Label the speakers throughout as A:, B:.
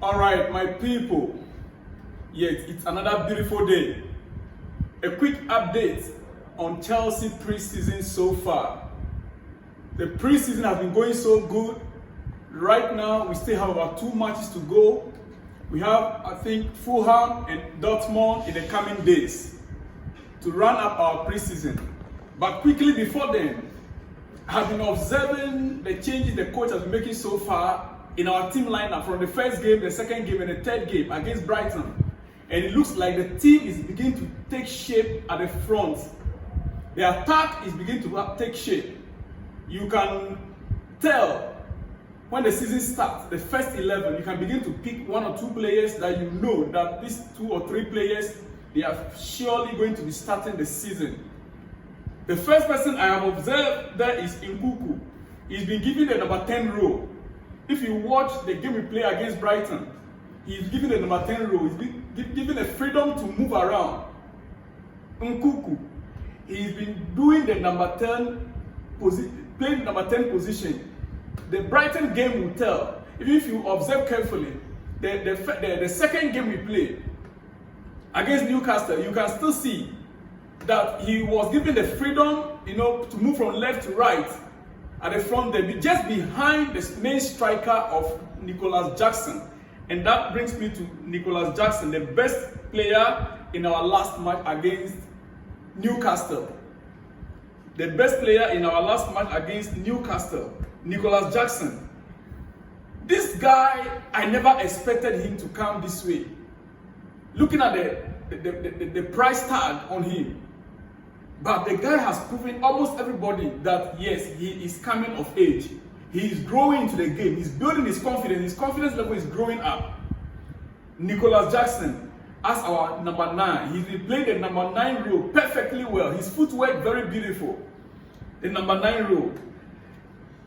A: All right, my people, yet it's another beautiful day. A quick update on Chelsea pre-season so far. The pre-season has been going so good. Right now, we still have about 2 matches to go. We have, I think, Fulham and Dortmund in the coming days to run up our pre-season. But quickly before then, I have been observing the changes the coach has been making so far in our team lineup from the first game, the second game, and the third game against Brighton. And it looks like the team is beginning to take shape at the front. The attack is beginning to take shape. You can tell when the season starts, the first 11, you can begin to pick 1 or 2 players that you know that these 2 or 3 players, they are surely going to be starting the season. The first person I have observed there is Nkuku. He's been given the number 10 role. If you watch the game we play against Brighton, he's given the number 10 role. He's been given the freedom to move around. Nkuku, he's been doing the number 10 playing the number 10 position. The Brighton game will tell. Even if you observe carefully, the second game we played against Newcastle, you can still see that he was given the freedom, to move from left to right at the front there, just behind the main striker of Nicholas Jackson. And that brings me to Nicholas Jackson, the best player in our last match against Newcastle. The best player in our last match against Newcastle, Nicholas Jackson. This guy, I never expected him to come this way. Looking at the price tag on him. But the guy has proven almost everybody that yes, he is coming of age. He is growing into the game. He's building his confidence. His confidence level is growing up. Nicholas Jackson as our number 9. He's been playing the number 9 role perfectly well. His footwork very beautiful. The number 9 role.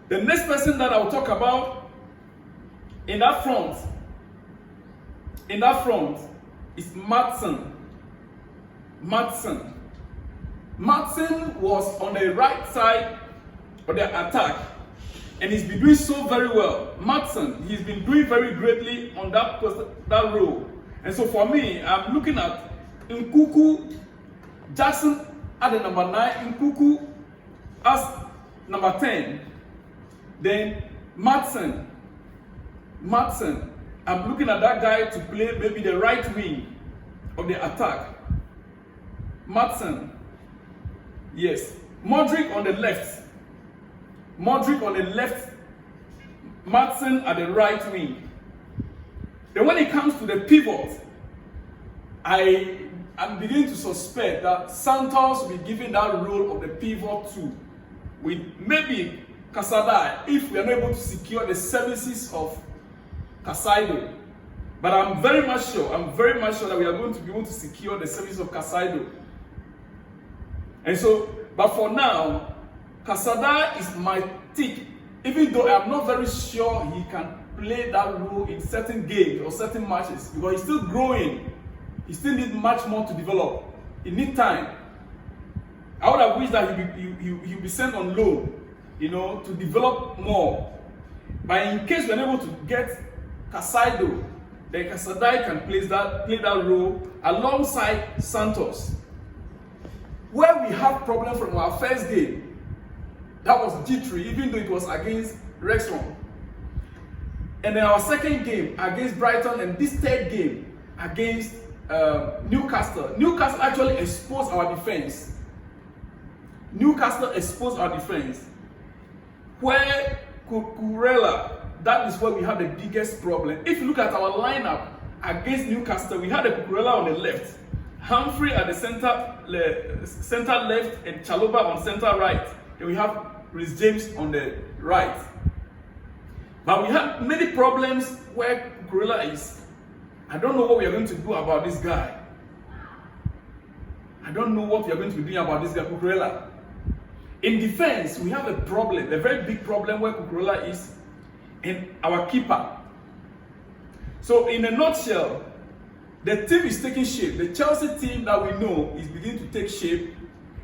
A: The next person that I'll talk about in that front is Maatsen. Maatsen was on the right side of the attack, and he's been doing so very well. Maatsen, he's been doing very greatly on that role. And so for me, I'm looking at Nkuku, Jackson at the number 9, Nkuku as number 10. Then Maatsen, I'm looking at that guy to play maybe the right wing of the attack. Maatsen, yes. Modric on the left, Maatsen at the right wing. Then when it comes to the pivot, I'm beginning to suspect that Santos will be given that role of the pivot too, with maybe Casada, if we are not able to secure the services of Casado. But I'm very much sure that we are going to be able to secure the services of Casado. And so, but for now, Casada is my tick, even though I'm not very sure he can play that role in certain games or certain matches, because he's still growing. He still needs much more to develop. He needs time. I would have wished that he'll be sent on loan, to develop more. But in case we're unable to get Casado, then Casada can play that role alongside Santos. Where we have problems from our first game, that was G3, even though it was against Wrexham. And then our second game against Brighton, and this third game against Newcastle. Newcastle actually exposed our defense. Where Cucurella, that is where we have the biggest problem. If you look at our lineup against Newcastle, we had a Cucurella on the left, Humphrey at the center left, and Chalobah on center right. And we have Rhys James on the right. But we have many problems where Cucurella is. I don't know what we are going to do about this guy. Cucurella. In defense, we have a problem, a very big problem where Cucurella is, and our keeper. So in a nutshell, the team is taking shape. The Chelsea team that we know is beginning to take shape,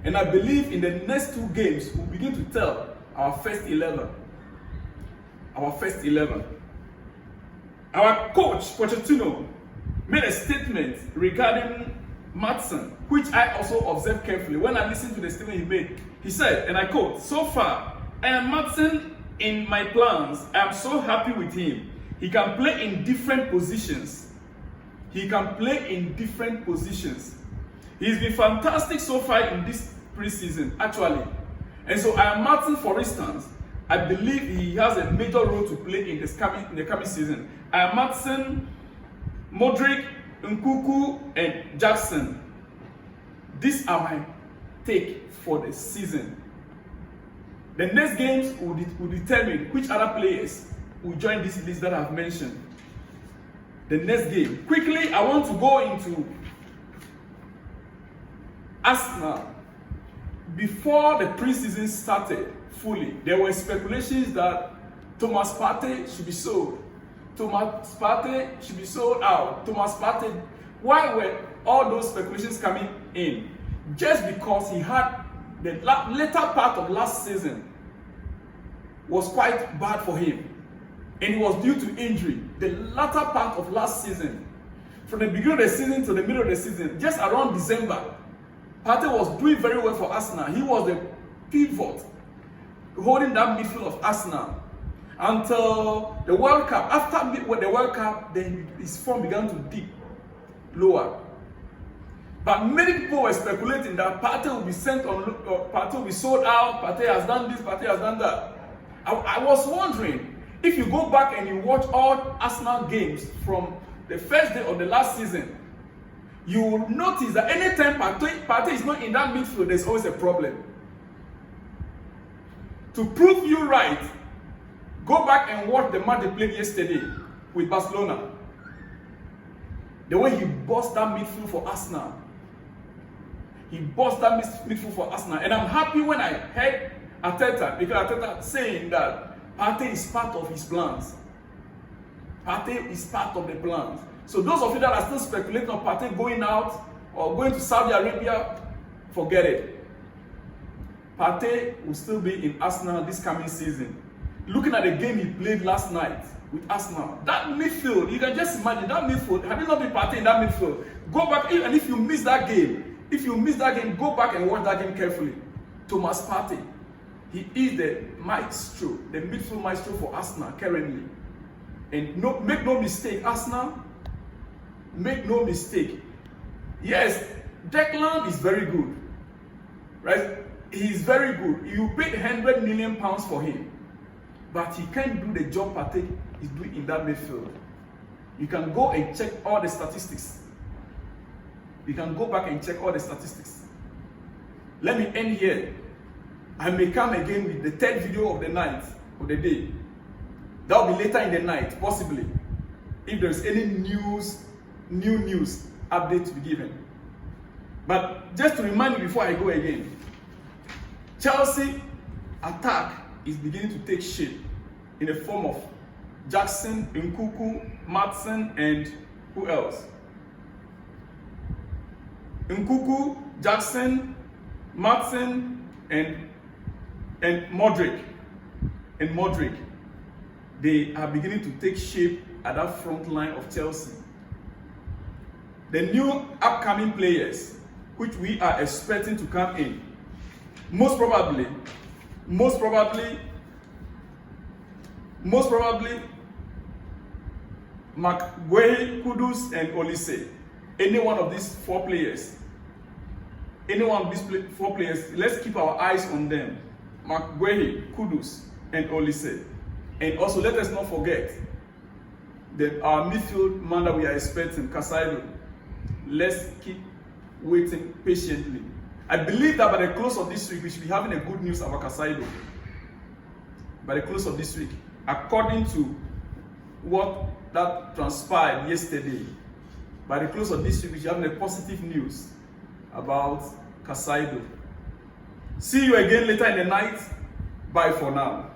A: and I believe in the next 2 games we'll begin to tell our first 11. Our coach, Pochettino, made a statement regarding Maatsen, which I also observed carefully. When I listened to the statement he made, he said, and I quote, "So far, I am Maatsen in my plans. I am so happy with him. He can play in different positions. He can play in different positions. He's been fantastic so far in this preseason, actually. And so I am Maatsen, for instance. I believe he has a major role to play in the coming season. I am Maatsen, Modric, Nkunku, and Jackson. These are my take for the season. The next games will determine which other players will join this list that I've mentioned. The next game. Quickly, I want to go into Arsenal. Before the preseason started fully, there were speculations that Thomas Partey should be sold. Thomas Partey should be sold out. Thomas Partey. Why were all those speculations coming in? Just because he had the later part of last season was quite bad for him, and it was due to injury. The latter part of last season, from the beginning of the season to the middle of the season, just around December, Partey was doing very well for Arsenal. He was the pivot holding that midfield of Arsenal until the World Cup. After the World Cup, then his form began to dip lower. But many people were speculating that Partey will be sent on, Partey will be sold out. Partey has done this, Partey has done that. I was wondering, if you go back and you watch all Arsenal games from the first day of the last season, you will notice that anytime Partey is not in that midfield, there's always a problem. To prove you right, go back and watch the match they played yesterday with Barcelona. The way he bossed that midfield for Arsenal. He bossed that midfield for Arsenal. And I'm happy when I heard Ateta, because Ateta saying that Partey is part of his plans. Partey is part of the plans. So those of you that are still speculating on Partey going out or going to Saudi Arabia, forget it. Partey will still be in Arsenal this coming season. Looking at the game he played last night with Arsenal, that midfield, you can just imagine that midfield. Had it not been Partey in that midfield, go back, and if you miss that game, go back and watch that game carefully. Thomas Partey, he is the maestro, the midfield maestro for Arsenal currently. And make no mistake, Arsenal, make no mistake. Yes, Declan is very good, right? He's very good. You paid £100 million for him, but he can't do the job Partey is doing in that midfield. You can go and check all the statistics. You can go back and check all the statistics. Let me end here. I may come again with the third video of the night, of the day. That will be later in the night, possibly, if there is any new news update to be given. But just to remind you before I go again, Chelsea attack is beginning to take shape in the form of Jackson, Nkunku, Maatsen, and who else? Nkunku, Jackson, Maatsen, and Modric. They are beginning to take shape at that front line of Chelsea. The new upcoming players, which we are expecting to come in, most probably, Maguire, Kudus, and Olise. Any one of these four players, let's keep our eyes on them. Maguire, Kudus, and Olise. And also, let us not forget that our midfield man that we are expecting, Casado. Let's keep waiting patiently. I believe that by the close of this week, we should be having a good news about Casado. By the close of this week, according to what that transpired yesterday, by the close of this week, we should have a positive news about Casado. See you again later in the night. Bye for now.